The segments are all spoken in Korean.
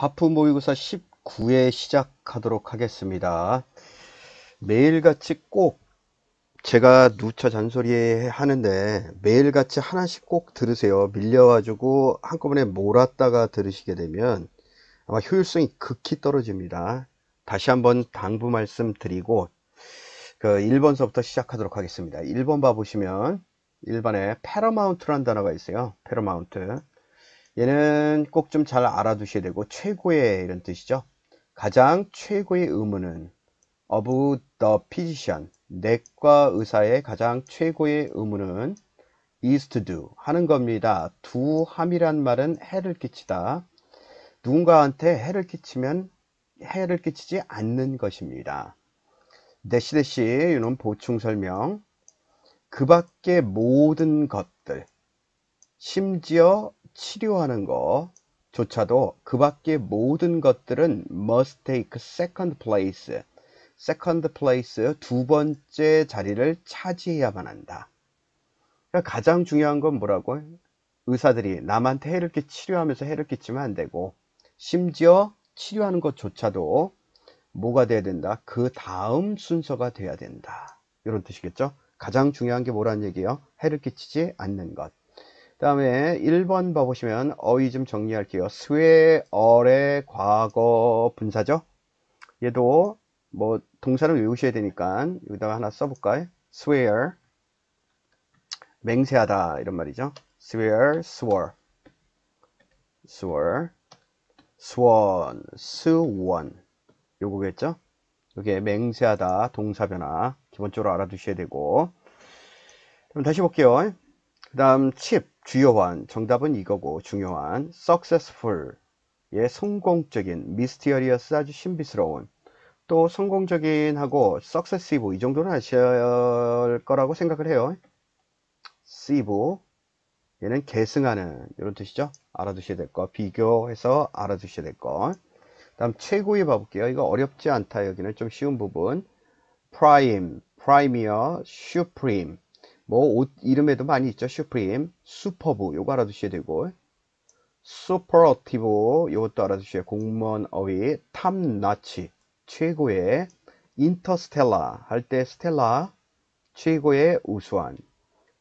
하프 모의고사 19회 시작하도록 하겠습니다. 매일같이 꼭 제가 누차 잔소리 하는데 매일같이 하나씩 꼭 들으세요. 밀려가지고 한꺼번에 몰았다가 들으시게 되면 아마 효율성이 극히 떨어집니다. 다시 한번 당부 말씀드리고 1번서부터 시작하도록 하겠습니다. 1번 봐보시면 1번에 패러마운트라는 단어가 있어요. 패러마운트. 얘는 꼭 좀 잘 알아두셔야 되고 최고의 이런 뜻이죠. 가장 최고의 의무는 of the physician, 내과 의사의 가장 최고의 의무는 is to do, 하는 겁니다. do 함이란 말은 해를 끼치다. 누군가한테 해를 끼치면 해를 끼치지 않는 것입니다. 대시 이는 보충 설명. 그 밖의 모든 것들, 심지어 치료하는 것조차도 그 밖의 모든 것들은 must take second place. second place, 두 번째 자리를 차지해야만 한다. 그러니까 가장 중요한 건 뭐라고? 의사들이 남한테 해를 치료하면서 해를 끼치면 안 되고, 심지어 치료하는 것조차도 뭐가 돼야 된다? 그 다음 순서가 돼야 된다. 이런 뜻이겠죠? 가장 중요한 게 뭐란 얘기예요? 해를 끼치지 않는 것. 그 다음에 1번 봐보시면 어휘 좀 정리할게요. swear의 과거 분사죠. 얘도 뭐 동사를 외우셔야 되니까 여기다가 하나 써볼까요? swear, 맹세하다 이런 말이죠. swear, swore, swore, sworn, sworn 요거겠죠. 이게 맹세하다 동사 변화 기본적으로 알아두셔야 되고. 그럼 다시 볼게요. 그 다음 칩, 주요한, 정답은 이거고 중요한. successful, 예, 성공적인. mysterious, 아주 신비스러운. 또 성공적인 하고 successive, 이 정도는 아실 거라고 생각을 해요. sieve, 얘는 계승하는 이런 뜻이죠. 알아두셔야 될 거. 비교해서 알아두셔야 될 거. 다음 최고위 봐볼게요. 이거 어렵지 않다. 여기는 좀 쉬운 부분. prime, premier, supreme. 뭐 옷 이름에도 많이 있죠. supreme, superb, 요거 알아두셔야 되고, superlative, 요것도 알아두셔야. 공무원 어휘. top notch, 최고의. interstellar 할 때 스텔라, 최고의 우수한.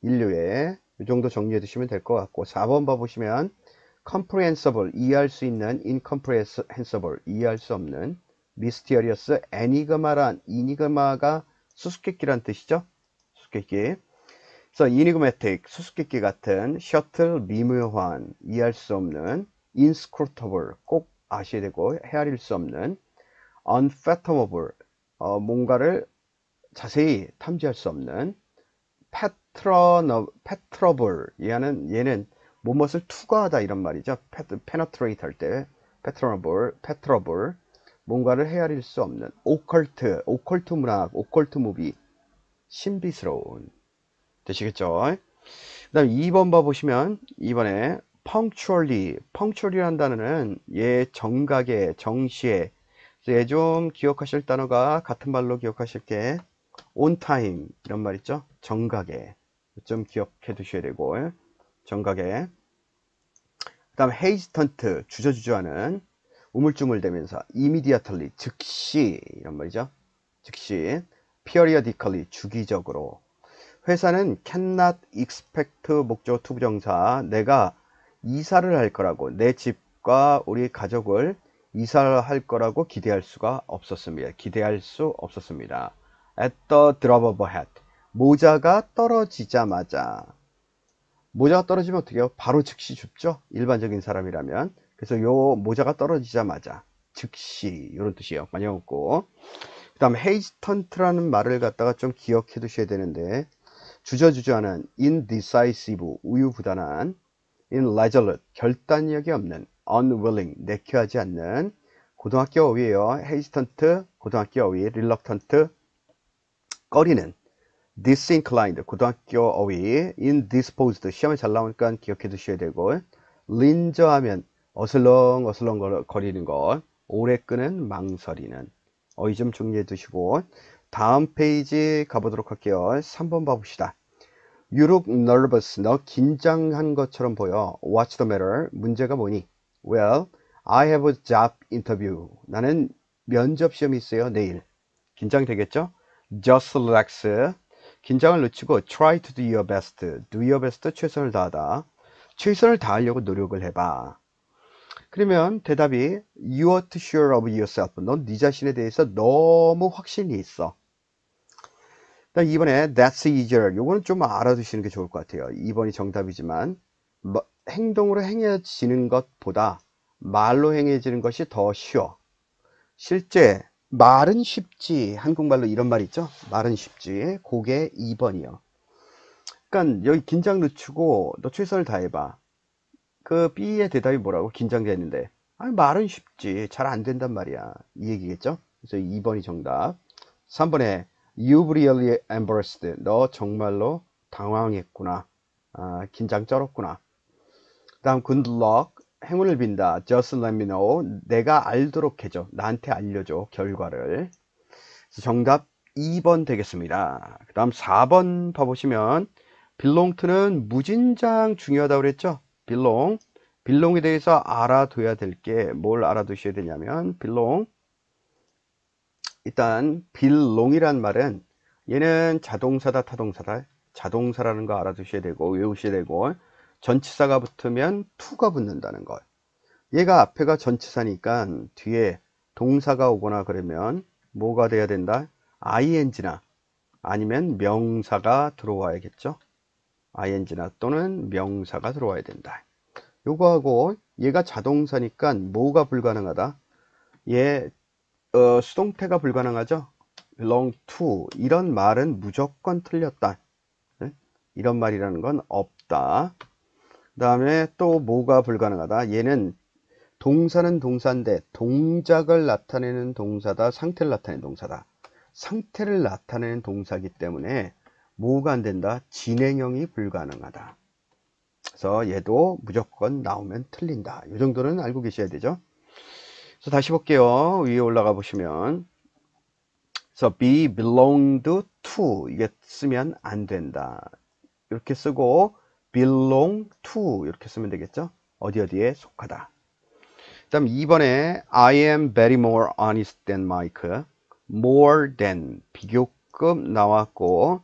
인류의, 이 정도 정리해 두시면 될 것 같고. 4번 봐보시면 comprehensible, 이해할 수 있는. incomprehensible, 이해할 수 없는. mysterious, enigma가 수수께끼란 뜻이죠. 수수께끼. 그래서 enigmatic, 수수께끼 같은. shuttle, 미묘한, 이해할 수 없는. inscrutable, 꼭 아셔야 되고 헤아릴 수 없는. unfathomable, 뭔가를 자세히 탐지할 수 없는. penetrable, 얘는 무엇을 투과하다 이런 말이죠. penetrate 할 때 penetrable, 뭔가를 헤아릴 수 없는. occult 문학, occult 무비, 신비스러운. 되시겠죠? 그 다음 2번 봐보시면 2번에 punctually라는 단어는 얘 정각에, 정시에. 얘 좀 기억하실 단어가 같은 말로 기억하실 게 on time 이런 말 있죠. 정각에 좀 기억해 두셔야 되고, 정각에. 그 다음 hesitant, 주저주저하는, 우물쭈물대면서. immediately, 즉시 이런 말이죠. 즉시. periodically, 주기적으로. 회사는 cannot expect, 목적 투부정사. 내가 이사를 할 거라고, 내 집과 우리 가족을 이사를 할 거라고 기대할 수가 없었습니다. 기대할 수 없었습니다. at the drop of a hat, 모자가 떨어지자마자. 모자가 떨어지면 어떻게 해요? 바로 즉시 줍죠. 일반적인 사람이라면. 그래서 요 모자가 떨어지자마자 즉시, 이런 뜻이에요. 많이 없고. 그 다음 hesitant라는 말을 갖다가 좀 기억해 두셔야 되는데, 주저주저하는, indecisive, 우유부단한, irresolute, 결단력이 없는, unwilling, 내켜하지 않는. 고등학교 어휘예요. hesitant, 고등학교 어휘. reluctant, 꺼리는. disinclined, 고등학교 어휘. indisposed, 시험에 잘 나오니까 기억해 두셔야 되고. linger하면 어슬렁 거리는 것. 오래 끄는, 망설이는. 어휘 좀 정리해 두시고. 다음 페이지 가보도록 할게요. 3번 봐봅시다. You look nervous, 너 긴장한 것처럼 보여. What's the matter? 문제가 뭐니? Well, I have a job interview. 나는 면접 시험이 있어요. 내일. 긴장되겠죠? Just relax. 긴장을 늦추고 try to do your best. Do your best. 최선을 다하다. 최선을 다하려고 노력을 해봐. 그러면 대답이 You are too sure of yourself. 넌 네 자신에 대해서 너무 확신이 있어. 2번에 That's easier. 요거는 좀 알아두시는 게 좋을 것 같아요. 2번이 정답이지만 행동으로 행해지는 것보다 말로 행해지는 것이 더 쉬워. 실제 말은 쉽지. 한국말로 이런 말 있죠? 말은 쉽지. 그게 2번이요. 그러니까 여기 긴장 늦추고 너 최선을 다해봐. 그 B의 대답이 뭐라고? 긴장되는데. 아니 말은 쉽지. 잘 안 된단 말이야. 이 얘기겠죠? 그래서 2번이 정답. 3번에 You've really embarrassed. 너 정말로 당황했구나. 긴장 쩔었구나. 그 다음 good luck. 행운을 빈다. Just let me know. 내가 알도록 해줘. 나한테 알려줘. 결과를. 그래서 정답 2번 되겠습니다. 그 다음 4번 봐보시면 belong to는 무진장 중요하다고 그랬죠? belong에 대해서 알아둬야 될 게 뭘 알아두셔야 되냐면 belong. 일단 belong이란 말은 얘는 자동사다 타동사다. 자동사라는 거 알아두셔야 되고 외우셔야 되고 전치사가 붙으면 to가 붙는다는 것. 얘가 앞에가 전치사니까 뒤에 동사가 오거나 그러면 뭐가 돼야 된다? ing나 아니면 명사가 들어와야겠죠? ing나 또는 명사가 들어와야 된다. 요거하고 얘가 자동사니까 뭐가 불가능하다? 얘 수동태가 불가능하죠? belong to 이런 말은 무조건 틀렸다. 네? 이런 말이라는 건 없다. 그 다음에 또 뭐가 불가능하다? 얘는 동사는 동사인데 동작을 나타내는 동사다. 상태를 나타내는 동사다. 상태를 나타내는 동사이기 때문에 뭐가 안 된다? 진행형이 불가능하다. 그래서 얘도 무조건 나오면 틀린다. 이 정도는 알고 계셔야 되죠. 그래서 다시 볼게요. 위에 올라가 보시면 그래서 be belonged to 이게 쓰면 안 된다. 이렇게 쓰고 belong to 이렇게 쓰면 되겠죠. 어디에 속하다. 그 다음 2번에 I am very more honest than Mike. more than 비교급 나왔고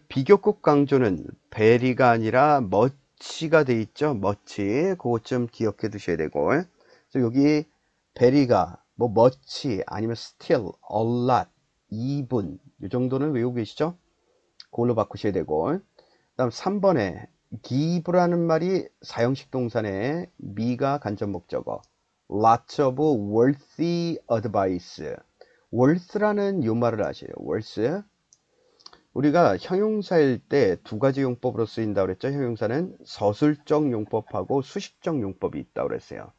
비교급 강조는 very가 아니라 much가 돼 있죠. much 그거 좀 기억해 두셔야 되고 그래서 여기 very가 뭐 much 아니면 still, a lot, even 이 정도는 외우고 계시죠? 그걸로 바꾸셔야 되고 그 다음 3번에 give라는 말이 사형식 동사네 me가 간접 목적어 lots of worthy advice. worth라는 요 말을 아세요. worth. 우리가 형용사일 때 두 가지 용법으로 쓰인다고 그랬죠. 형용사는 서술적 용법하고 수식적 용법이 있다고 그랬어요.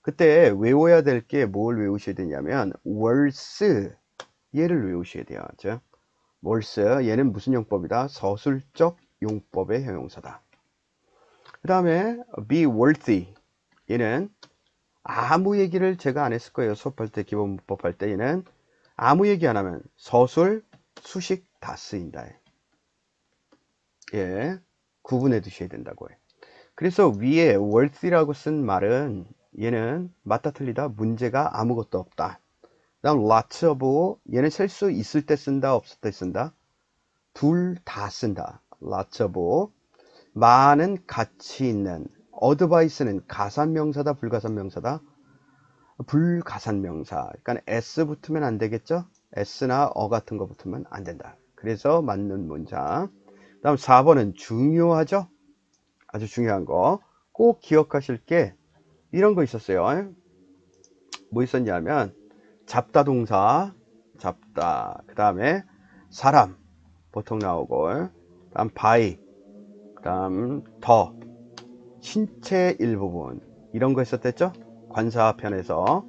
그때 외워야 될 게 뭘 외우셔야 되냐면 worth 얘를 외우셔야 돼요. 그렇죠? worth 얘는 무슨 용법이다? 서술적 용법의 형용사다. 그 다음에 be worthy 얘는 아무 얘기를 제가 안 했을 거예요. 수업할 때 기본 문법 할 때 얘는 아무 얘기 안 하면 서술, 수식 다 쓰인다. 예, 구분해 두셔야 된다고 해. 그래서 위에 worthy라고 쓴 말은 얘는 맞다 틀리다 문제가 아무것도 없다. 다음 lots of 얘는 셀 수 있을 때 쓴다 없을 때 쓴다. 둘 다 쓴다. lots of 많은 가치 있는 advice는 가산명사다 불가산명사다. 불가산명사. 그러니까 s 붙으면 안 되겠죠? s나 같은 거 붙으면 안 된다. 그래서 맞는 문장. 다음 4번은 중요하죠? 아주 중요한 거. 꼭 기억하실 게 이런 거 있었어요. 뭐 있었냐면 잡다 동사, 잡다. 그 다음에 사람 보통 나오고 다음 by, 그 다음 더, 신체 일부분 이런 거 있었댔죠? 관사편에서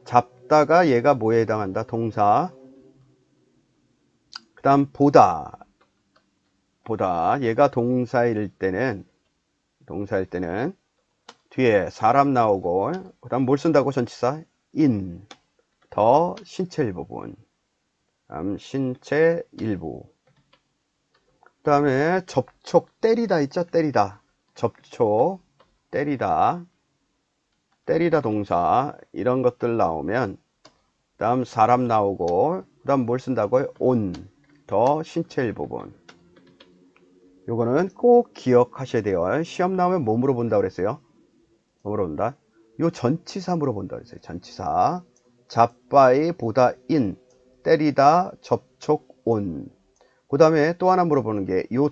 잡다가 얘가 뭐에 해당한다? 동사. 그 다음 보다 얘가 동사일 때는 뒤에 사람 나오고 그 다음 뭘 쓴다고? 전치사 in 더 신체 일부분. 다음 신체 일부. 그 다음에 접촉 때리다 있죠? 때리다 접촉 때리다 때리다 동사 이런 것들 나오면 다음 사람 나오고 다음 뭘 쓴다고요? on 더 신체 일부분. 요거는 꼭 기억하셔야 돼요. 시험 나오면 뭐 물어본다고 그랬어요? 뭐 물어본다? 요 전치사 물어본다고 그랬어요. 전치사. 잡바이 보다 인 때리다 접촉 on. 그 다음에 또 하나 물어보는 게 요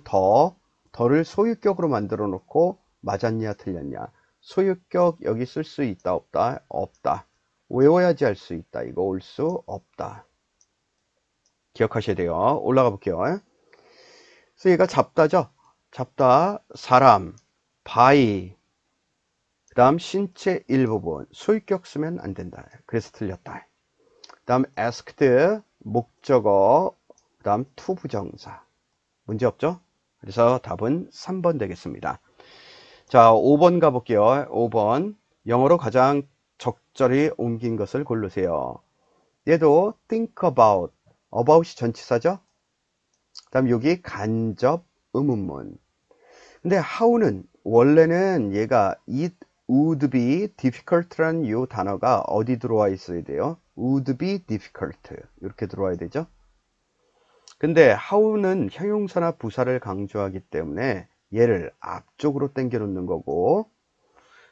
더를 소유격으로 만들어 놓고 맞았냐 틀렸냐. 소유격 여기 쓸 수 있다 없다? 없다. 외워야지 할 수 있다. 이거 올 수 없다. 기억하셔야 돼요. 올라가 볼게요. 그래서 얘가 잡다죠. 잡다 사람 바이 그 다음 신체 일부분 소유격 쓰면 안 된다. 그래서 틀렸다. 그 다음 asked 목적어 그 다음 to 부정사 문제 없죠? 그래서 답은 3번 되겠습니다. 자 5번 가볼게요. 5번 영어로 가장 적절히 옮긴 것을 고르세요. 얘도 think about이 전치사죠. 그 다음 여기 간접 의문문. 근데 how는 원래는 얘가 it would be difficult라는 이 단어가 어디 들어와 있어야 돼요? would be difficult 이렇게 들어와야 되죠. 근데 how는 형용사나 부사를 강조하기 때문에 얘를 앞쪽으로 당겨 놓는 거고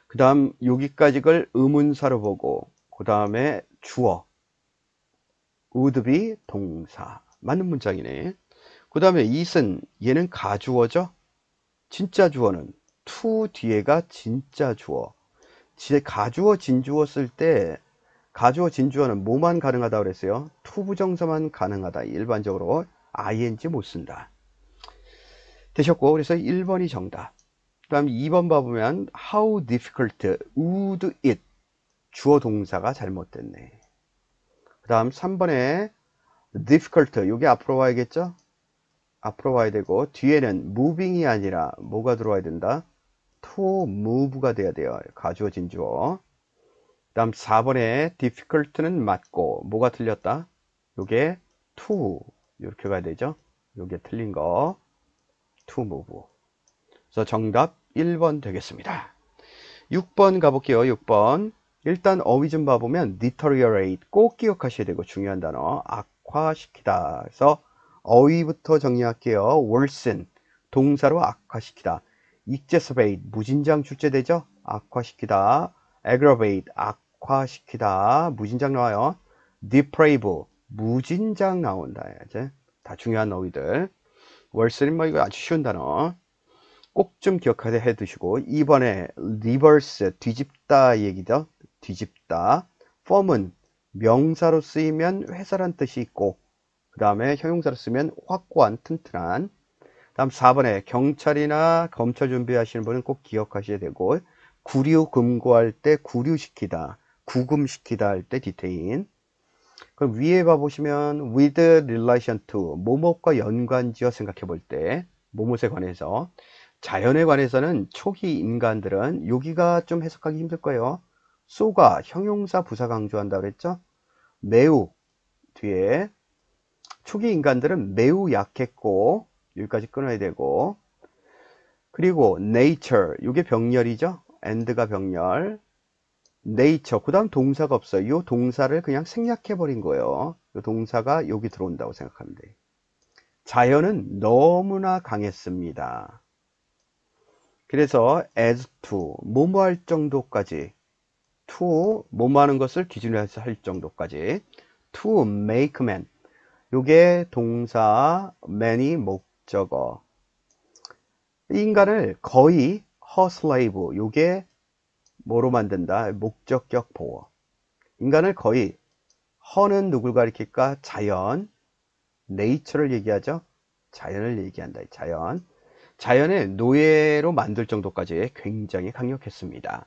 그 다음 여기까지 걸 의문사로 보고 그 다음에 주어 would be 동사 맞는 문장이네. 그 다음에 it은 얘는 가주어죠. 진짜 주어는 to 뒤에가 진짜 주어. 가주어 진주어 쓸 때 가주어 진주어는 뭐만 가능하다 그랬어요? to 부정사만 가능하다. 일반적으로 ing 못 쓴다. 되셨고 그래서 1번이 정답. 그 다음 2번 봐보면 how difficult would it 주어 동사가 잘못됐네. 그 다음 3번에 difficult 요게 앞으로 와야겠죠? 앞으로 와야 되고 뒤에는 moving이 아니라 뭐가 들어와야 된다? to move가 돼야 돼요. 가주어 진주어. 그 다음 4번에 difficult는 맞고 뭐가 틀렸다? 요게 to 이렇게 가야 되죠. 요게 틀린 거 to move. 그래서 정답 1번 되겠습니다. 6번 가볼게요. 6번 일단 어휘 좀 봐보면 deteriorate 꼭 기억하셔야 되고 중요한 단어 악화시키다. 그래서 어휘부터 정리할게요. worsen 동사로 악화시키다. exacerbate 무진장 출제되죠. 악화시키다. aggravate 악화시키다. 무진장 나와요. deprave 무진장 나온다. 이제 다 중요한 어휘들. worsen 뭐 이거 아주 쉬운 단어. 꼭 좀 기억해 두시고 2번에 reverse 뒤집다 얘기죠. 뒤집다. form은 명사로 쓰이면 회사란 뜻이 있고 그 다음에 형용사로 쓰면 확고한 튼튼한. 다음 4번에 경찰이나 검찰 준비하시는 분은 꼭 기억하셔야 되고 구류 금고할 때 구류시키다 구금시키다 할 때 디테인. 그럼 위에 봐보시면 with relation to 뭐뭐과 연관지어 생각해 볼 때 뭐뭐에 관해서 자연에 관해서는 초기 인간들은 여기가 좀 해석하기 힘들 거예요. so가 형용사 부사 강조한다 그랬죠. 매우 뒤에 초기 인간들은 매우 약했고 여기까지 끊어야 되고 그리고 nature 이게 병렬이죠. and가 병렬 nature 그 다음 동사가 없어요. 이 동사를 그냥 생략해 버린 거예요. 이 동사가 여기 들어온다고 생각하면 돼요. 자연은 너무나 강했습니다. 그래서 as to 뭐뭐 할 정도까지 to 뭐뭐 하는 것을 기준으로 해서 할 정도까지 to make man 요게 동사 man이 목적어 인간을 거의 her slave 요게 뭐로 만든다 목적격 보어 인간을 거의 her는 누굴 가리킬까 자연 nature를 얘기하죠 자연을 얘기한다 자연 자연의 노예로 만들 정도까지 굉장히 강력했습니다.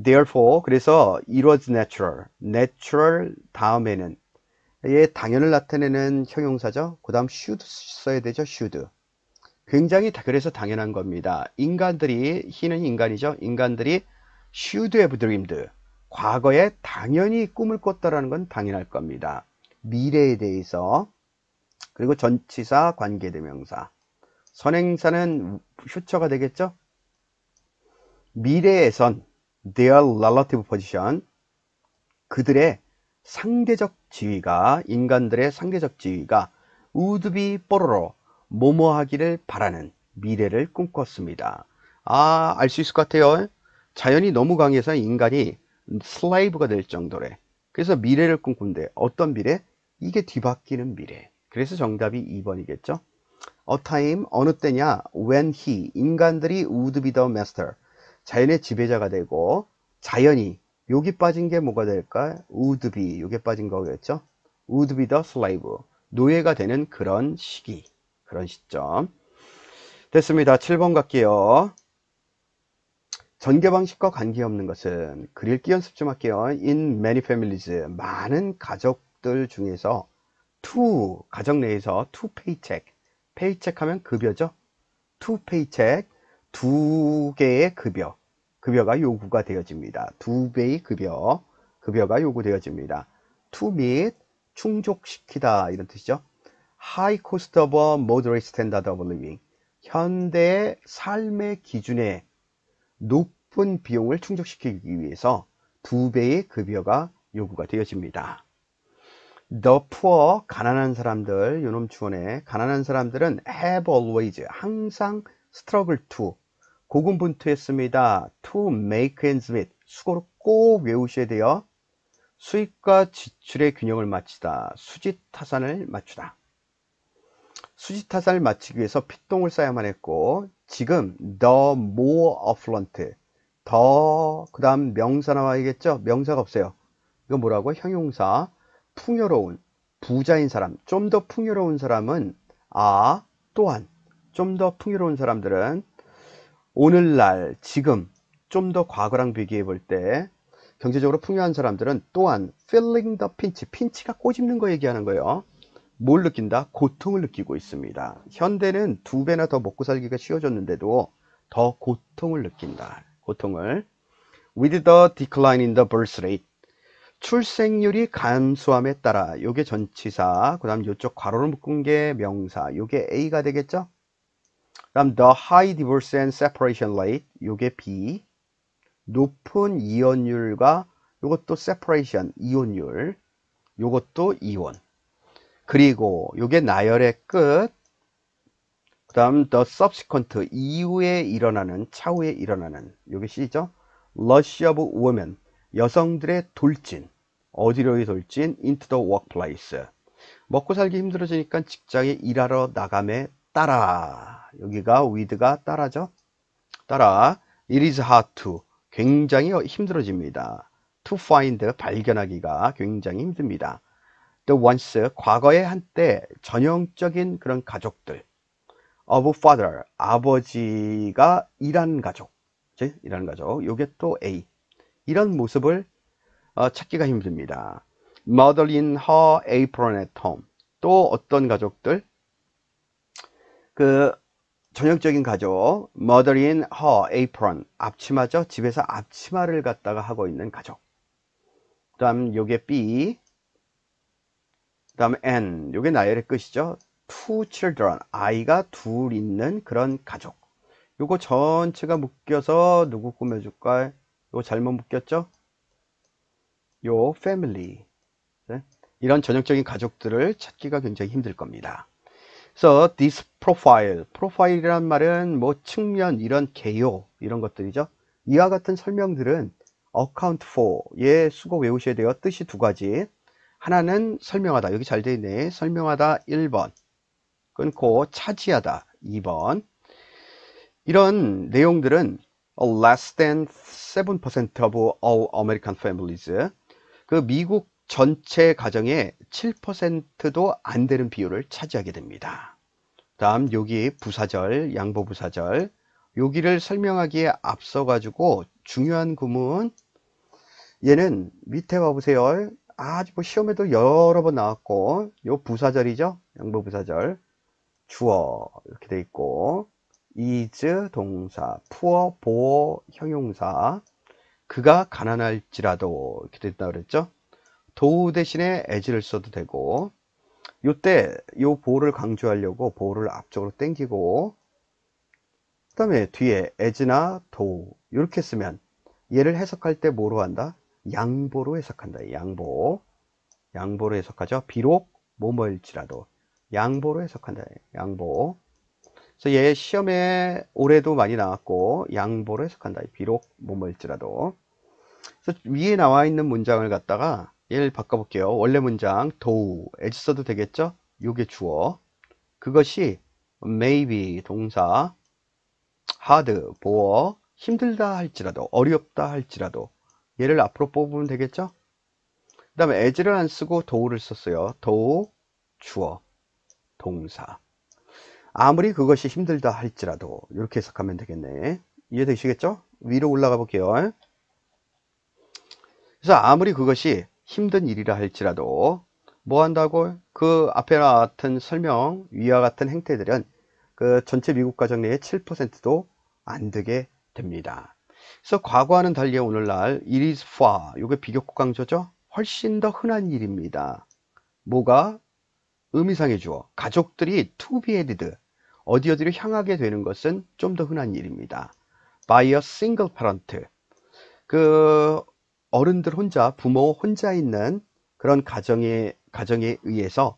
Therefore, 그래서 it was natural. natural 다음에는 얘 당연을 나타내는 형용사죠. 그 다음 should 써야 되죠. should. 굉장히 그래서 당연한 겁니다. 인간들이 희는 인간이죠. 인간들이 should have dreamed. 과거에 당연히 꿈을 꿨다라는 건 당연할 겁니다. 미래에 대해서. 그리고 전치사 관계대명사. 선행사는 퓨처가 되겠죠. 미래에선 their relative position, 그들의 상대적 지위가, 인간들의 상대적 지위가 would be 뽀로로, 뭐뭐 하기를 바라는 미래를 꿈꿨습니다. 아, 알 수 있을 것 같아요. 자연이 너무 강해서 인간이 슬레이브가 될 정도래. 그래서 미래를 꿈꾼대. 어떤 미래? 이게 뒤바뀌는 미래. 그래서 정답이 2번이겠죠. A time, 어느 때냐? When he, 인간들이 would be the master, 자연의 지배자가 되고, 자연이, 여기 빠진 게 뭐가 될까? would be, 여기 빠진 거겠죠? would be the slave, 노예가 되는 그런 시기, 그런 시점. 됐습니다. 7번 갈게요. 전개 방식과 관계없는 것은, 글 읽기 연습 좀 할게요. In many families, 많은 가족들 중에서 to, 가정 내에서 to paycheck, paycheck 하면 급여죠. to paycheck, 두 개의 급여, 급여가 요구가 되어집니다. 두 배의 급여, 급여가 요구되어집니다. to meet, 충족시키다, 이런 뜻이죠. high cost of a moderate standard of living, 현대의 삶의 기준에 높은 비용을 충족시키기 위해서 두 배의 급여가 요구가 되어집니다. The poor, 가난한 사람들, 요놈 주어네. 가난한 사람들은 have always, 항상 struggle to, 고군분투했습니다. to make ends meet, 수고를 꼭 외우셔야 돼요. 수입과 지출의 균형을 맞추다, 수지타산을 맞추다. 수지타산을 맞추기 위해서 핏똥을 쌓아야만 했고, 지금 the more affluent, 더, 그 다음 명사 나와야겠죠? 명사가 없어요. 이거 뭐라고? 형용사. 풍요로운, 부자인 사람, 좀 더 풍요로운 사람은 또한, 좀 더 풍요로운 사람들은 오늘날, 지금, 좀 더 과거랑 비교해 볼 때 경제적으로 풍요한 사람들은 또한 feeling the pinch, 핀치가 꼬집는 거 얘기하는 거예요. 뭘 느낀다? 고통을 느끼고 있습니다. 현대는 두 배나 더 먹고 살기가 쉬워졌는데도 더 고통을 느낀다. 고통을. With the decline in the birth rate, 출생률이 감소함에 따라, 요게 전치사, 그 다음 요쪽 괄호를 묶은 게 명사, 요게 A가 되겠죠? 그 다음 the high divorce and separation rate, 요게 B, 높은 이혼율과, 요것도 separation, 이혼율, 요것도 이혼. 그리고 요게 나열의 끝, 그 다음 the subsequent, 이후에 일어나는, 차후에 일어나는, 요게 C죠? rush of women, 여성들의 돌진, 어디로의 돌진? into the workplace, 먹고 살기 힘들어지니까 직장에 일하러 나감에 따라, 여기가 with가 따라죠. 따라, it is hard to, 굉장히 힘들어집니다. to find, 발견하기가 굉장히 힘듭니다. the once, 과거의 한때 전형적인 그런 가족들, of father, 아버지가 일한 가족, 일하는 가족, 요게 또 A, 이런 모습을 찾기가 힘듭니다. Mother in her apron at home, 또 어떤 가족들? 그 전형적인 가족, Mother in her apron, 앞치마죠. 집에서 앞치마를 갖다가 하고 있는 가족. 그 다음 요게 B, 그 다음 N, 요게 나열의 끝이죠. Two children, 아이가 둘 있는 그런 가족. 요거 전체가 묶여서 누구 꾸며줄까요? 요거 잘못 묶였죠? 요 family. 네? 이런 전형적인 가족들을 찾기가 굉장히 힘들 겁니다. 그래서 this profile, profile이란 말은 뭐 측면, 이런 개요, 이런 것들이죠. 이와 같은 설명들은 account for, 예, 수고 외우셔야 돼요. 뜻이 두 가지. 하나는 설명하다, 여기 잘 되어 있네. 설명하다 1번, 끊고 차지하다 2번. 이런 내용들은 less than 7% of all American families, 그 미국 전체 가정의 7%도 안 되는 비율을 차지하게 됩니다. 다음 여기 부사절, 양보부사절, 여기를 설명하기에 앞서 가지고 중요한 구문, 얘는 밑에 봐보세요. 아주 뭐 시험에도 여러 번 나왔고, 요 부사절이죠. 양보부사절, 주어 이렇게 돼 있고, is 동사, poor 보어 형용사, 그가 가난할지라도 이렇게 됐다 그랬죠. 도 대신에 as를 써도 되고, 요때 요 보호를 강조하려고 보호를 앞쪽으로 당기고, 그 다음에 뒤에 as나 도 이렇게 쓰면 얘를 해석할 때 뭐로 한다? 양보로 해석한다. 양보로 해석하죠. 비록 뭐뭐일지라도 양보로 해석한다. 양보. 그래서 얘 시험에 올해도 많이 나왔고 양보로 해석한다. 비록 뭐뭐일지라도. 그래서 위에 나와 있는 문장을 갖다가 얘를 바꿔볼게요. 원래 문장 do as 써도 되겠죠? 요게 주어. 그것이 maybe 동사, hard 보어, 힘들다 할지라도, 어렵다 할지라도 얘를 앞으로 뽑으면 되겠죠? 그 다음에 as를 안 쓰고 do를 썼어요. do 주어 동사. 아무리 그것이 힘들다 할지라도 이렇게 해석하면 되겠네. 이해되시겠죠? 위로 올라가 볼게요. 그래서 아무리 그것이 힘든 일이라 할지라도 뭐 한다고? 그 앞에 나왔던 설명 위와 같은 행태들은 그 전체 미국 가정 내의 7%도 안 되게 됩니다. 그래서 과거와는 달리 오늘날 it is far, 이게 비교급 강조죠. 훨씬 더 흔한 일입니다. 뭐가? 의미상의 주어 가족들이 to be headed 어디로 향하게 되는 것은 좀 더 흔한 일입니다. by a single parent, 그 어른들 혼자, 부모 혼자 있는 그런 가정에 의해서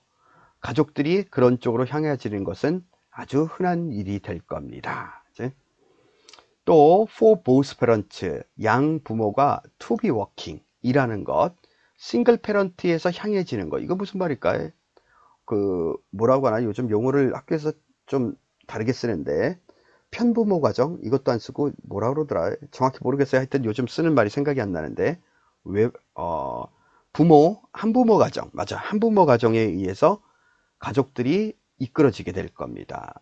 가족들이 그런 쪽으로 향해지는 것은 아주 흔한 일이 될 겁니다. 또 for both parents, 양 부모가 to be working, 일하는 것, 싱글 페런트에서 향해지는 것, 이거 무슨 말일까요? 그 뭐라고 하나, 요즘 용어를 학교에서 좀 다르게 쓰는데 편부모 가정, 이것도 안 쓰고 뭐라 그러더라, 정확히 모르겠어요. 하여튼 요즘 쓰는 말이 생각이 안 나는데, 왜 부모, 한부모 가정, 맞아, 한부모 가정에 의해서 가족들이 이끌어지게 될 겁니다.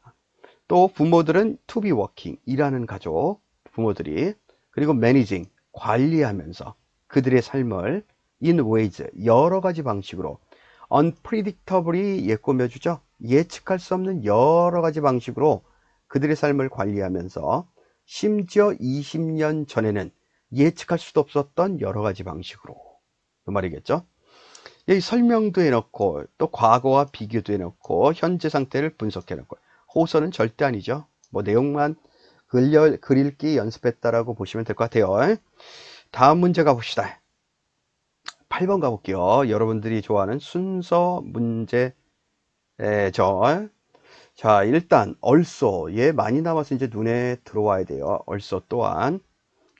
또 부모들은 to be working, 일하는 가족, 부모들이. 그리고 managing, 관리하면서 그들의 삶을 in ways, 여러 가지 방식으로, unpredictably 꾸며주죠. 예측할 수 없는 여러 가지 방식으로 그들의 삶을 관리하면서, 심지어 20년 전에는 예측할 수도 없었던 여러 가지 방식으로, 그 말이겠죠. 여기 설명도 해놓고 또 과거와 비교도 해놓고 현재 상태를 분석해놓고, 호소는 절대 아니죠. 뭐 내용만 그릴기 연습했다라고 보시면 될 것 같아요. 다음 문제 가봅시다. 8번 가볼게요. 여러분들이 좋아하는 순서 문제죠. 자, 일단 also, 얘 많이 나와서 이제 눈에 들어와야 돼요. also 또한.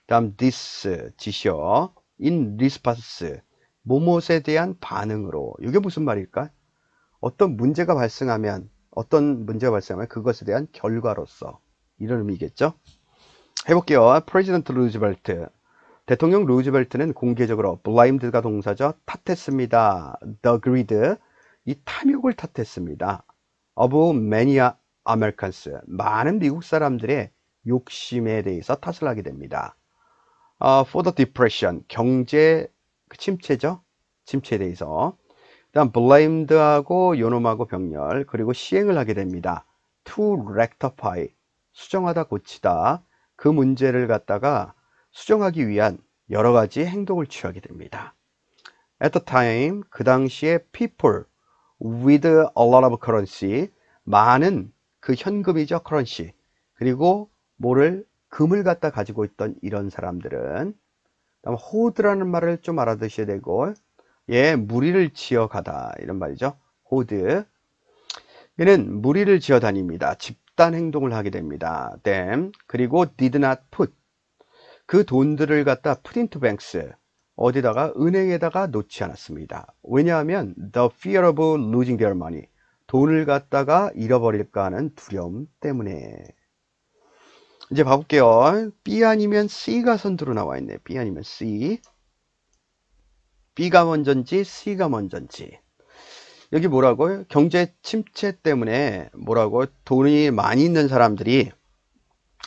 다음 this, 지시어, in response, 뭐뭇에 대한 반응으로. 이게 무슨 말일까? 어떤 문제가 발생하면 그것에 대한 결과로서, 이런 의미겠죠. 해볼게요. 프레지던트 루즈벨트, 대통령 루즈벨트는 공개적으로 blamed가 동사죠. 탓했습니다. the greed, 이 탐욕을 탓했습니다. of many Americans, 많은 미국 사람들의 욕심에 대해서 탓을 하게 됩니다. for the depression, 경제 침체죠. 침체에 대해서. 다음 blamed하고 요놈하고 병렬, 그리고 시행을 하게 됩니다. to rectify, 수정하다 고치다, 그 문제를 갖다가 수정하기 위한 여러 가지 행동을 취하게 됩니다. At the time, 그 당시에 people with a lot of currency, 많은 그 현금이죠, currency. 그리고 금을 갖다 가지고 있던 이런 사람들은, 다음 호드라는 말을 좀 알아두셔야 되고, 무리를 지어 가다, 이런 말이죠. 호드. 얘는 무리를 지어 다닙니다. 집단 행동을 하게 됩니다. Then, 그리고 did not put, 그 돈들을 갖다 put into banks, 어디다가, 은행에다가 놓지 않았습니다. 왜냐하면 the fear of losing their money, 돈을 갖다가 잃어버릴까 하는 두려움 때문에. 이제 봐볼게요. B 아니면 C가 선두로 나와 있네. B 아니면 C. B가 먼저인지 C가 먼저인지. 여기 뭐라고요? 경제 침체 때문에 뭐라고? 돈이 많이 있는 사람들이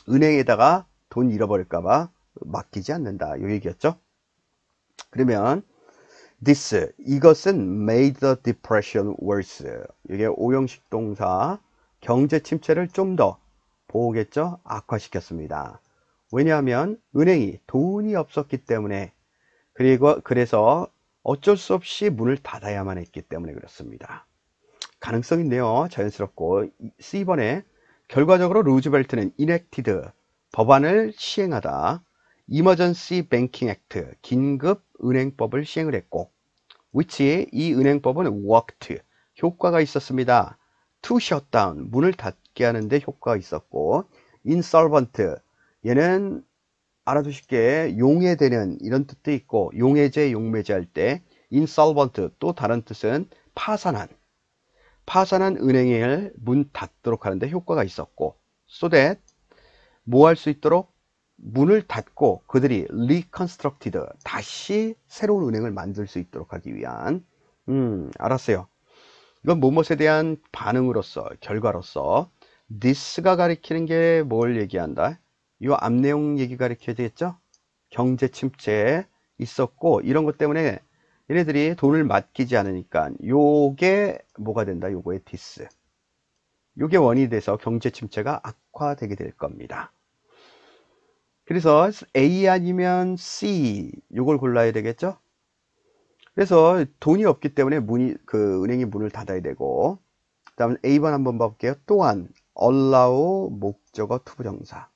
은행에다가 돈 잃어버릴까봐 맡기지 않는다, 이 얘기였죠. 그러면 this, 이것은 made the depression worse, 이게 오형식 동사, 경제 침체를 좀 더 보겠죠, 악화시켰습니다. 왜냐하면 은행이 돈이 없었기 때문에, 그래서 어쩔 수 없이 문을 닫아야만 했기 때문에 그렇습니다. 가능성 있네요. 자연스럽고. C번에 결과적으로 루즈벨트는 enacted, 법안을 시행하다, Emergency Banking Act, 긴급 은행법을 시행을 했고, which, 이 은행법은 worked, 효과가 있었습니다. to shut down, 문을 닫게 하는데 효과가 있었고, insolvent, 얘는 알아두실게 용해되는 이런 뜻도 있고, 용해제, 용매제 할 때 insolvent, 또 다른 뜻은 파산한 은행을 문 닫도록 하는데 효과가 있었고, so that 뭐 할 수 있도록 문을 닫고 그들이 reconstructed, 다시 새로운 은행을 만들 수 있도록 하기 위한, 알았어요. 이건 뭐뭇에 대한 반응으로서, 결과로서, this가 가리키는 게 뭘 얘기한다? 이 앞 내용 얘기 가리켜야 되겠죠? 경제 침체 있었고, 이런 것 때문에 얘네들이 돈을 맡기지 않으니까 요게 뭐가 된다? 요거의 this, 요게 원인이 돼서 경제 침체가 악화되게 될 겁니다. 그래서 A 아니면 C, 요걸 골라야 되겠죠? 그래서 돈이 없기 때문에 은행이 문을 닫아야 되고, 그 다음에 A번 한번 봐볼게요. 또한 allow 목적어 투부정사,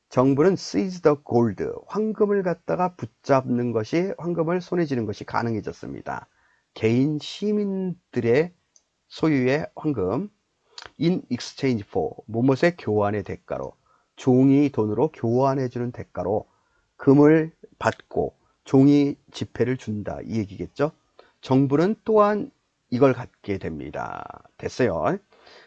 정부는 seize the gold, 황금을 갖다가 붙잡는 것이, 황금을 손에 쥐는 것이 가능해졌습니다. 개인 시민들의 소유의 황금, in exchange for, 뭐뭇의 교환의 대가로, 종이 돈으로 교환해주는 대가로 금을 받고 종이 지폐를 준다, 이 얘기겠죠. 정부는 또한 이걸 갖게 됩니다. 됐어요.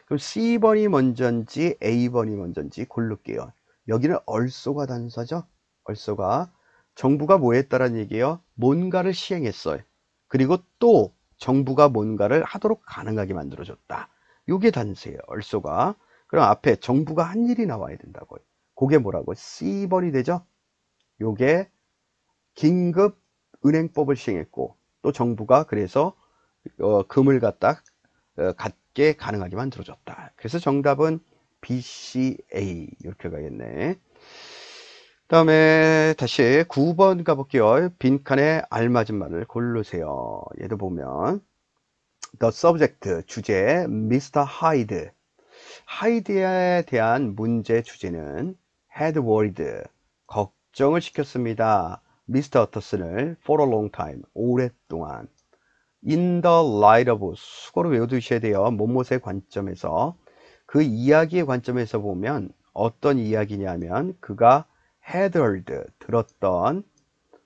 그럼 C번이 먼저인지 A번이 먼저인지 고를게요. 여기는 얼쏘가 단서죠. 얼쏘가 정부가 뭐 했다라는 얘기예요? 뭔가를 시행했어요. 그리고 또 정부가 뭔가를 하도록 가능하게 만들어줬다. 요게 단서예요. 얼쏘가. 그럼 앞에 정부가 한 일이 나와야 된다고요. 그게 뭐라고? C번이 되죠. 요게 긴급 은행법을 시행했고, 또 정부가 그래서 금을 갖게 가능하게 만들어줬다. 그래서 정답은 BCA 이렇게 가겠네. 다음에 다시 9번 가볼게요. 빈칸에 알맞은 말을 고르세요. 얘도 보면 The subject, 주제 Mr. Hyde, 하이드에 대한 문제 주제는 had worried, 걱정을 시켰습니다. 미스터 어터슨을 for a long time, 오랫동안. in the light of, 수고로 외워두셔야 돼요. 뭐뭇의 관점에서, 그 이야기의 관점에서 보면 어떤 이야기냐면, 그가 had heard, 들었던,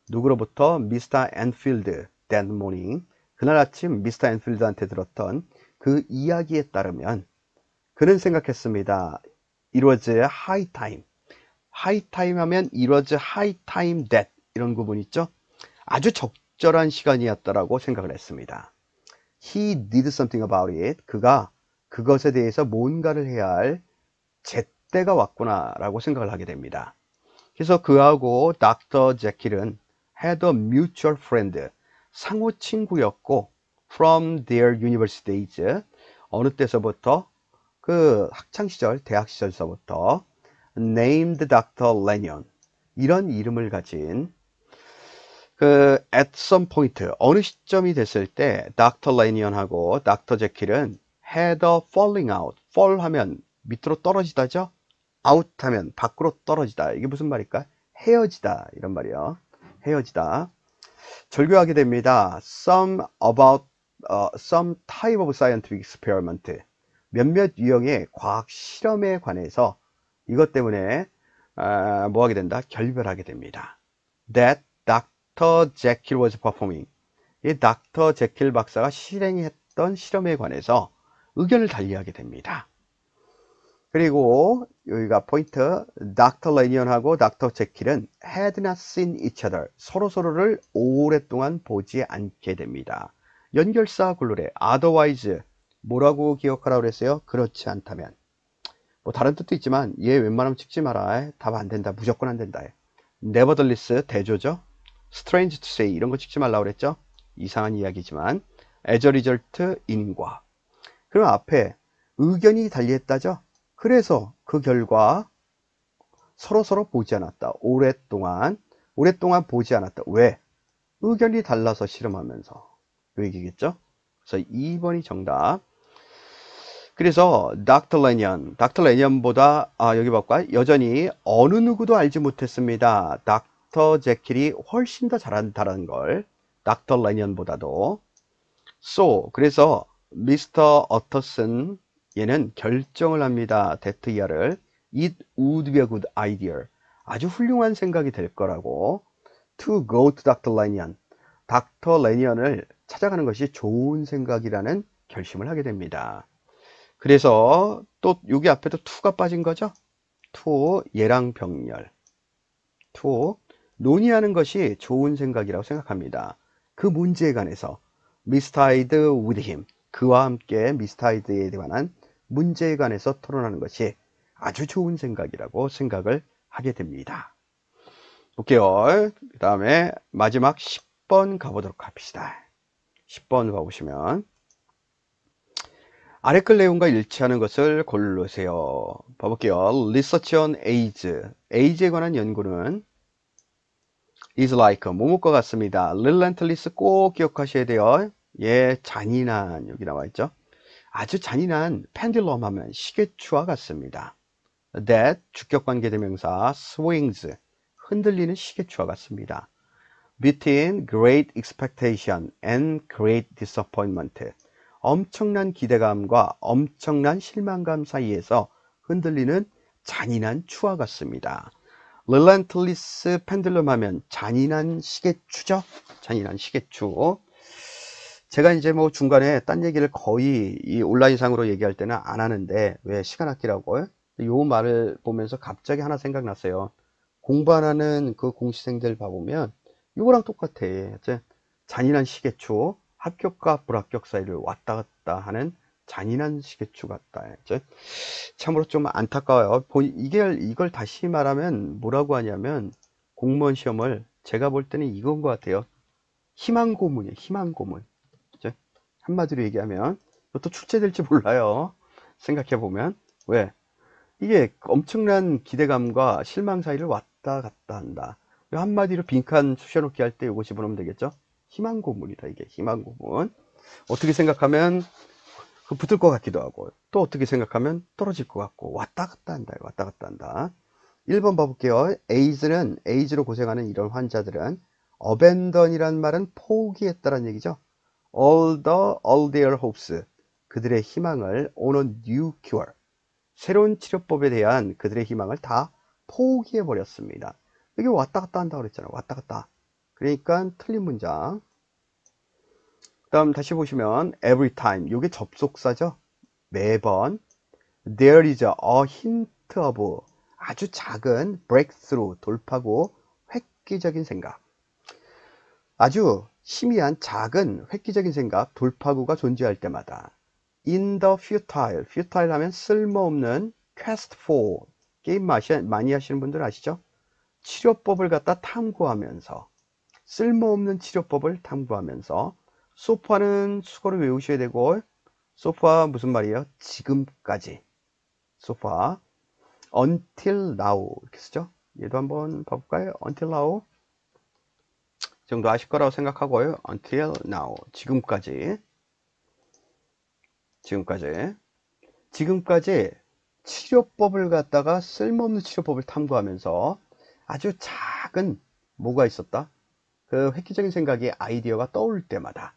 누구로부터? 미스터 앤필드 that morning, 그날 아침 미스터 앤필드한테 들었던 그 이야기에 따르면 그는 생각했습니다. It was high time. high time 하면 it was high time that, 이런 구분 있죠? 아주 적절한 시간이었다라고 생각을 했습니다. He did something about it. 그가 그것에 대해서 뭔가를 해야 할 제때가 왔구나 라고 생각을 하게 됩니다. 그래서 그하고 닥터 제킬은 had a mutual friend, 상호 친구였고, from their university days, 어느 때서부터? 그 학창시절, 대학시절서부터 named Dr. Lanyon, 이런 이름을 가진, 그 at some point, 어느 시점이 됐을 때 Dr. Lanyon하고 Dr. Jekyll은 had a falling out. fall 하면 밑으로 떨어지다죠. out 하면 밖으로 떨어지다. 이게 무슨 말일까? 헤어지다, 이런 말이요. 헤어지다. 절교하게 됩니다. some type of scientific experiment, 몇몇 유형의 과학 실험에 관해서 이것 때문에 뭐 하게 된다? 결별하게 됩니다. That Dr. Jekyll was performing, 이 닥터 제킬 박사가 실행했던 실험에 관해서 의견을 달리하게 됩니다. 그리고 여기가 포인트, 닥터 레니언하고 닥터 제킬은 had not seen each other, 서로서로를 오랫동안 보지 않게 됩니다. 연결사 굴루래, otherwise, 뭐라고 기억하라고 그랬어요? 그렇지 않다면. 뭐 다른 뜻도 있지만 얘 웬만하면 찍지 마라. 답 안 된다. 무조건 안 된다. nevertheless, 대조죠. strange to say, 이런 거 찍지 말라고 그랬죠. 이상한 이야기지만 as a result, 인과. 그럼 앞에 의견이 달리했다죠. 그래서 그 결과 서로서로 보지 않았다. 오랫동안 보지 않았다. 왜? 의견이 달라서 실험하면서. 그 얘기겠죠. 그래서 2번이 정답. 그래서 닥터 레니언보다 여기 볼까요? 여전히 어느 누구도 알지 못했습니다. 미스터 제킬이 훨씬 더 잘한다는 걸, 닥터 레니언보다도. 그래서 미스터 어터슨, 얘는 결정을 합니다. 데트이아를. It would be a good idea. 아주 훌륭한 생각이 될 거라고. To go to Dr. Lanyon. 닥터 레니언을 찾아가는 것이 좋은 생각이라는 결심을 하게 됩니다. 그래서 또 여기 앞에도 to가 빠진 거죠. to, 얘랑 병렬. to, 논의하는 것이 좋은 생각이라고 생각합니다. 그 문제에 관해서 Mr. Hyde with him, 그와 함께 미스터 하이드에 관한 문제에 관해서 토론하는 것이 아주 좋은 생각이라고 생각을 하게 됩니다. 볼게요. 그 다음에 마지막 10번 가보도록 합시다. 10번 가보시면 아래 글 내용과 일치하는 것을 고르세요. 봐볼게요. Research on AIDS. AIDS에 관한 연구는 is like, 뭐뭐과 같습니다. relentless 꼭 기억하셔야 돼요. 예, 잔인한, 여기 나와 있죠. 아주 잔인한 pendulum 하면 시계추와 같습니다. that, 주격관계 대명사, swings, 흔들리는 시계추와 같습니다. between great expectation and great disappointment, 엄청난 기대감과 엄청난 실망감 사이에서 흔들리는 잔인한 추와 같습니다. relentless pendulum 하면 잔인한 시계추죠. 잔인한 시계추. 제가 이제 뭐 중간에 딴 얘기를 거의 이 온라인상으로 얘기할 때는 안 하는데, 왜 시간 아끼라고요? 요 말을 보면서 갑자기 하나 생각났어요. 공부 안 하는 그 공시생들 봐보면 이거랑 똑같아. 이제 잔인한 시계추, 합격과 불합격 사이를 왔다 갔다 하는 잔인한 시계추 같다. 이제 참으로 좀 안타까워요. 이걸 다시 말하면 뭐라고 하냐면, 공무원 시험을 제가 볼 때는 이건 것 같아요. 희망고문이에요. 희망고문. 한마디로 얘기하면 이것도 출제될지 몰라요. 생각해보면. 왜? 이게 엄청난 기대감과 실망 사이를 왔다 갔다 한다. 한마디로 빈칸 쑤셔놓기 할 때 이거 집어넣으면 되겠죠? 희망고문이다. 이게 희망고문. 어떻게 생각하면 붙을 것 같기도 하고, 또 어떻게 생각하면 떨어질 것 같고, 왔다 갔다 한다. 왔다 갔다 한다. 1번 봐볼게요. 에이즈로 고생하는 이런 환자들은 abandon이란 말은 포기했다는 얘기죠. all their hopes, 그들의 희망을 on a new cure, 새로운 치료법에 대한 그들의 희망을 다 포기해 버렸습니다. 여기 왔다 갔다 한다고 그랬잖아요. 왔다 갔다. 그러니까 틀린 문장. 다음 다시 보시면 every time, 이게 접속사죠. 매번. there is a hint of, 아주 작은 breakthrough, 돌파구, 획기적인 생각. 아주 희미한 작은 획기적인 생각, 돌파구가 존재할 때마다 in the futile 하면 쓸모없는 quest for, 게임 많이 하시는 분들 아시죠? 치료법을 갖다 탐구하면서, 쓸모없는 치료법을 탐구하면서. 소파는 수거를 외우셔야 되고, 소파 무슨 말이에요? 지금까지. 소파 until now 이렇게 쓰죠. 얘도 한번 봐볼까요? until now 이 정도 아실 거라고 생각하고요. until now, 지금까지. 지금까지 치료법을 갖다가, 쓸모없는 치료법을 탐구하면서 아주 작은 뭐가 있었다? 그 획기적인 생각이, 아이디어가 떠올 때마다.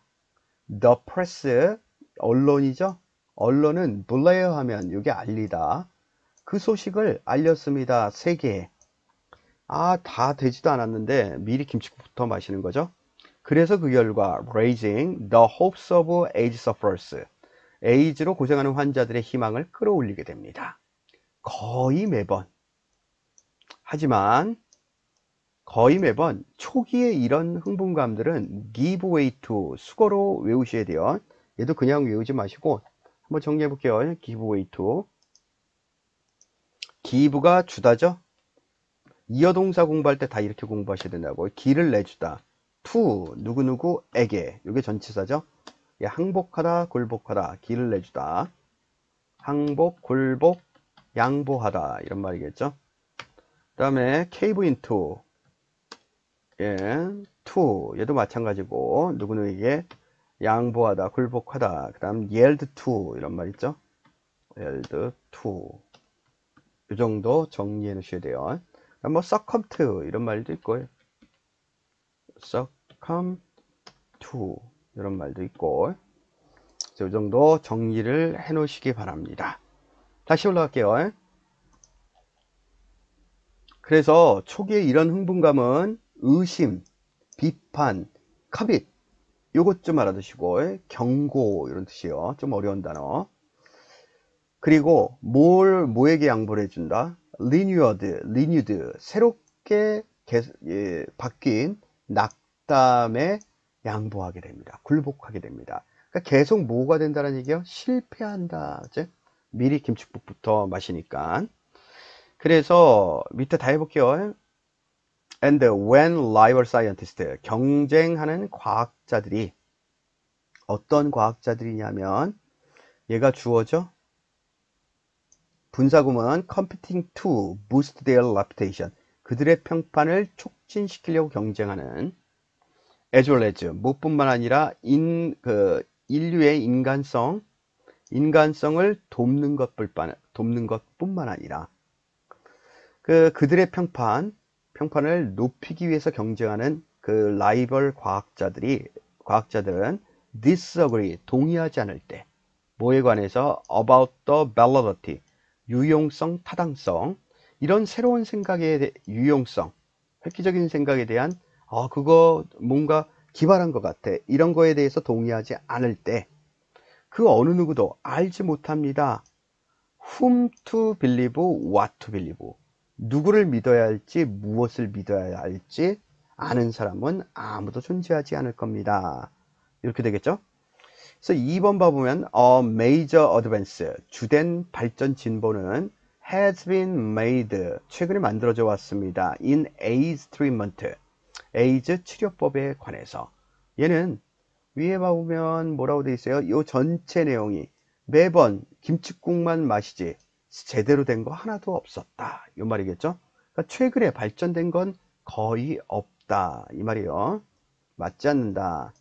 The press, 언론이죠. 언론은 블레어 하면 이게 알리다. 그 소식을 알렸습니다. 세계에. 다 되지도 않았는데 미리 김치국부터 마시는 거죠. 그래서 그 결과 raising the hopes of AIDS sufferers, 에이즈로 고생하는 환자들의 희망을 끌어올리게 됩니다. 거의 매번. 하지만 거의 매번 초기에 이런 흥분감들은 give way to, 수거로 외우셔야 돼요. 얘도 그냥 외우지 마시고 한번 정리해 볼게요. give way to. give가 주다죠. 이어동사 공부할 때 다 이렇게 공부하셔야 된다고. 기를 내주다. to, 누구누구에게. 이게 전치사죠. 예, 항복하다, 굴복하다, 기를 내주다. 항복, 굴복, 양보하다, 이런 말이겠죠. 그 다음에 cave into, 예, to, 얘도 마찬가지고, 누구누구에게 양보하다, 굴복하다. 그 다음 yield to, 이런 말 있죠. yield to. 이 정도 정리해 놓으셔야 돼요. 뭐 succumb to, 이런 말도 있고요. succumb to 이런 말도 있고, 이 정도 정리를 해 놓으시기 바랍니다. 다시 올라갈게요. 그래서 초기에 이런 흥분감은 의심, 비판, 커밋 요것 좀 알아두시고, 경고 이런 뜻이요. 좀 어려운 단어. 그리고 뭐에게 양보를 해준다? renewed, 새롭게 바뀐 낙담에 양보하게 됩니다. 굴복하게 됩니다. 그러니까 계속 뭐가 된다는 얘기요? 실패한다. 그치? 미리 김치국부터 마시니까. 그래서 밑에 다 해볼게요. And when rival scientists, 경쟁하는 과학자들이, 어떤 과학자들이냐면 얘가 주어져. 분사구문 competing to boost their reputation, 그들의 평판을 촉진시키려고 경쟁하는, as well as, 무엇뿐만 아니라 인류의 인간성을 돕는 것뿐만 아니라 그들의 평판을 높이기 위해서 경쟁하는 그 라이벌 과학자들은 disagree, 동의하지 않을 때, 뭐에 관해서? about the validity, 유용성, 타당성, 이런 새로운 생각의 유용성, 획기적인 생각에 대한 그거 뭔가 기발한 것 같아, 이런 거에 대해서 동의하지 않을 때 그 어느 누구도 알지 못합니다. whom to believe, what to believe, 누구를 믿어야 할지, 무엇을 믿어야 할지 아는 사람은 아무도 존재하지 않을 겁니다. 이렇게 되겠죠? 그래서 2번 봐보면 a major advance, 주된 발전 진보는 has been made, 최근에 만들어져 왔습니다. in AIDS treatment, 에이즈 치료법에 관해서. 얘는 위에 봐보면 뭐라고 돼 있어요? 이 전체 내용이 매번 김칫국만 마시지 제대로 된 거 하나도 없었다, 이 말이겠죠? 그러니까 최근에 발전된 건 거의 없다, 이 말이에요. 맞지 않는다.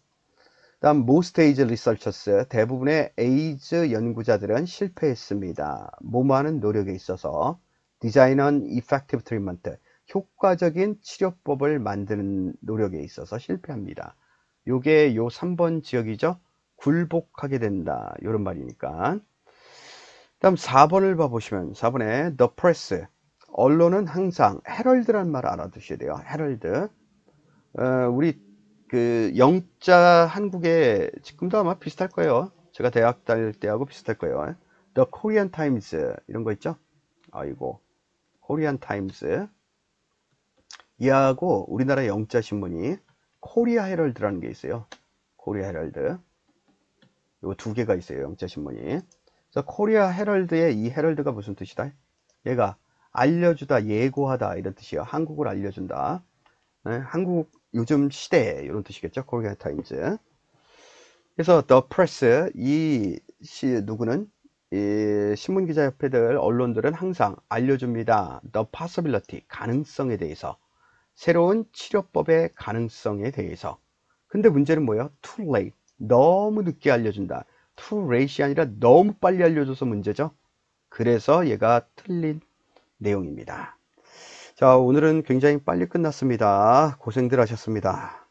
다음 most AIDS researchers, 대부분의 에이즈 연구자들은 실패했습니다. 뭐뭐하는 노력에 있어서. design an effective treatment, 효과적인 치료법을 만드는 노력에 있어서 실패합니다. 요게 요 3번 지역이죠. 굴복하게 된다, 요런 말이니까. 다음 4번을 봐보시면 4번에 the press, 언론은 항상, 헤럴드라는 말 알아두셔야 돼요. 헤럴드. 우리 영자 한국에 지금도 아마 비슷할 거예요. 제가 대학 다닐 때하고 비슷할 거예요. The Korean Times 이런 거 있죠. 아이고, Korean Times 이하고 우리나라 영자 신문이 코리아 헤럴드라는 게 있어요. 코리아 헤럴드. 요 두 개가 있어요, 영자 신문이. 그래서 코리아 헤럴드의 이 헤럴드가 무슨 뜻이다? 얘가 알려주다, 예고하다 이런 뜻이에요. 한국을 알려준다. 네, 한국 요즘 시대 이런 뜻이겠죠. 코리아 타임즈. 그래서 the press, 누구는 이 신문기자협회들, 언론들은 항상 알려줍니다. the possibility, 가능성에 대해서, 새로운 치료법의 가능성에 대해서. 근데 문제는 뭐예요? too late, 너무 늦게 알려준다. too late이 아니라 너무 빨리 알려줘서 문제죠. 그래서 얘가 틀린 내용입니다. 자, 오늘은 굉장히 빨리 끝났습니다. 고생들 하셨습니다.